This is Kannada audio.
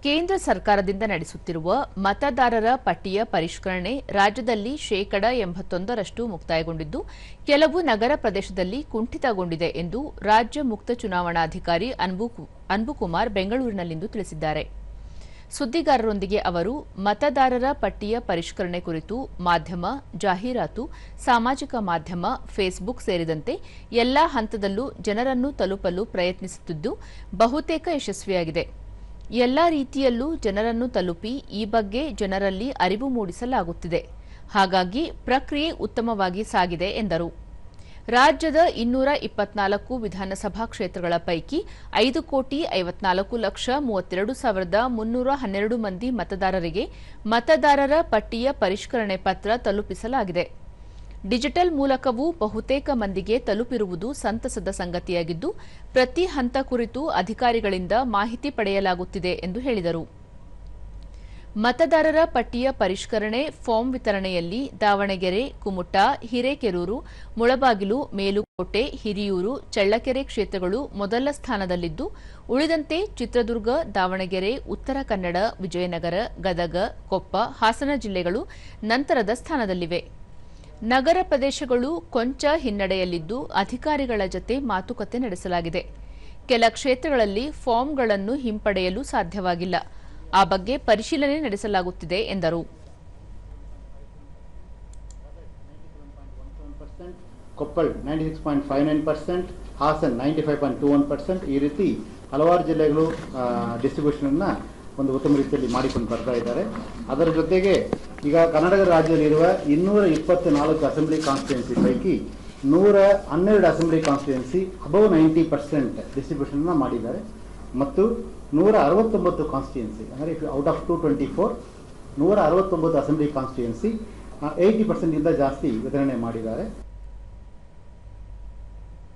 ಕೇಂದ್ರ ಸರ್ಕಾರದಿಂದ ನಡೆಸುತ್ತಿರುವ ಮತದಾರರ ಪಟ್ಟಿಯ ಪರಿಷ್ಕರಣೆ ರಾಜ್ಯದಲ್ಲಿ ಶೇಕಡ 81ರಷ್ಟು ಮುಕ್ತಾಯಗೊಂಡಿದ್ದು, ಕೆಲವು ನಗರ ಪ್ರದೇಶದಲ್ಲಿ ಕುಂಠಿತಗೊಂಡಿದೆ ಎಂದು ರಾಜ್ಯ ಮುಖ್ಯ ಚುನಾವಣಾಧಿಕಾರಿ ಅನ್ಬುಕುಮಾರ್ ಬೆಂಗಳೂರಿನಲ್ಲಿಂದು ತಿಳಿಸಿದ್ದಾರೆ. ಸುದ್ದಿಗಾರರೊಂದಿಗೆ ಅವರು ಮತದಾರರ ಪಟ್ಟಿಯ ಪರಿಷ್ಕರಣೆ ಕುರಿತು ಮಾಧ್ಯಮ, ಜಾಹೀರಾತು, ಸಾಮಾಜಿಕ ಮಾಧ್ಯಮ, ಫೇಸ್ಬುಕ್ ಸೇರಿದಂತೆ ಎಲ್ಲಾ ಹಂತದಲ್ಲೂ ಜನರನ್ನು ತಲುಪಲು ಪ್ರಯತ್ನಿಸುತ್ತಿದ್ದು ಬಹುತೇಕ ಯಶಸ್ವಿಯಾಗಿದೆ. ಎಲ್ಲಾ ರೀತಿಯಲ್ಲೂ ಜನರನ್ನು ತಲುಪಿ ಈ ಬಗ್ಗೆ ಜನರಲ್ಲಿ ಅರಿವು ಮೂಡಿಸಲಾಗುತ್ತಿದೆ. ಹಾಗಾಗಿ ಪ್ರಕ್ರಿಯೆ ಉತ್ತಮವಾಗಿ ಸಾಗಿದೆ ಎಂದರು. ರಾಜ್ಯದ 224 ವಿಧಾನಸಭಾ ಕ್ಷೇತ್ರಗಳ ಪೈಕಿ 5,54,32,312 ಮಂದಿ ಮತದಾರರಿಗೆ ಮತದಾರರ ಪಟ್ಟಿಯ ಪರಿಷ್ಕರಣೆ ಪತ್ರ ತಲುಪಿಸಲಾಗಿದೆ. ಡಿಜಿಟಲ್ ಮೂಲಕವೂ ಬಹುತೇಕ ಮಂದಿಗೆ ತಲುಪಿರುವುದು ಸಂತಸದ ಸಂಗತಿಯಾಗಿದ್ದು, ಪ್ರತಿ ಹಂತ ಕುರಿತು ಅಧಿಕಾರಿಗಳಿಂದ ಮಾಹಿತಿ ಪಡೆಯಲಾಗುತ್ತಿದೆ ಎಂದು ಹೇಳಿದರು. ಮತದಾರರ ಪಟ್ಟಿಯ ಪರಿಷ್ಕರಣೆ ಫಾರ್ಮ್ ವಿತರಣೆಯಲ್ಲಿ ದಾವಣಗೆರೆ, ಕುಮಟಾ, ಹಿರೇಕೆರೂರು, ಮುಳಬಾಗಿಲು, ಮೇಲುಕೋಟೆ, ಹಿರಿಯೂರು, ಚಳ್ಳಕೆರೆ ಕ್ಷೇತ್ರಗಳು ಮೊದಲ ಸ್ಥಾನದಲ್ಲಿದ್ದು, ಉಳಿದಂತೆ ಚಿತ್ರದುರ್ಗ, ದಾವಣಗೆರೆ, ಉತ್ತರ ಕನ್ನಡ, ವಿಜಯನಗರ, ಗದಗ, ಕೊಪ್ಪ, ಹಾಸನ ಜಿಲ್ಲೆಗಳು ನಂತರದ ಸ್ಥಾನದಲ್ಲಿವೆ. ನಗರ ಪ್ರದೇಶಗಳು ಕೊಂಚ ಹಿನ್ನಡೆಯಲ್ಲಿದ್ದು ಅಧಿಕಾರಿಗಳ ಜತೆ ಮಾತುಕತೆ ನಡೆಸಲಾಗಿದೆ. ಕೆಲ ಕ್ಷೇತ್ರಗಳಲ್ಲಿ ಫಾರ್ಮ್ಗಳನ್ನು ಹಿಂಪಡೆಯಲು ಸಾಧ್ಯವಾಗಿಲ್ಲ. ಆ ಬಗ್ಗೆ ಪರಿಶೀಲನೆ ನಡೆಸಲಾಗುತ್ತಿದೆ ಎಂದರು. ಕೊಪ್ಪಳ 96.59%, ಹಾಸನ್ 95.21%, ಈ ರೀತಿ ಹಲವಾರು ಜಿಲ್ಲೆಗಳು ಡಿಸ್ಟ್ರಿಬ್ಯೂಷನ್ ಅನ್ನ ಒಂದು ಉತ್ತಮ ರೀತಿಯಲ್ಲಿ ಮಾಡಿಕೊಂಡು ಬರ್ತಾ ಇದ್ದಾರೆ. ಅದರ ಜೊತೆಗೆ ಈಗ ಕರ್ನಾಟಕ ರಾಜ್ಯದಲ್ಲಿರುವ 224 ಅಸೆಂಬ್ಲಿ ಕಾನ್ಸ್ಟಿಟ್ಯೂನ್ಸಿ ಪೈಕಿ 112 ಅಸೆಂಬ್ಲಿ ಕಾನ್ಸ್ಟಿಟ್ಯೂನ್ಸಿ ಅಬೌವ್ 90% ಡಿಸ್ಟ್ರಿಬ್ಯೂಷನ್ ಮಾಡಿದ್ದಾರೆ ಮತ್ತು 169 ಕಾನ್ಸ್ಟಿಟ್ಯೂನ್ಸಿ ಅಂದರೆ ಔಟ್ ಆಫ್ 224 169 ಅಸೆಂಬ್ಲಿ ಕಾನ್ಸ್ಟಿಟ್ಯೂನ್ಸಿ 80% ಇಂದ ಜಾಸ್ತಿ ವಿತರಣೆ ಮಾಡಿದ್ದಾರೆ.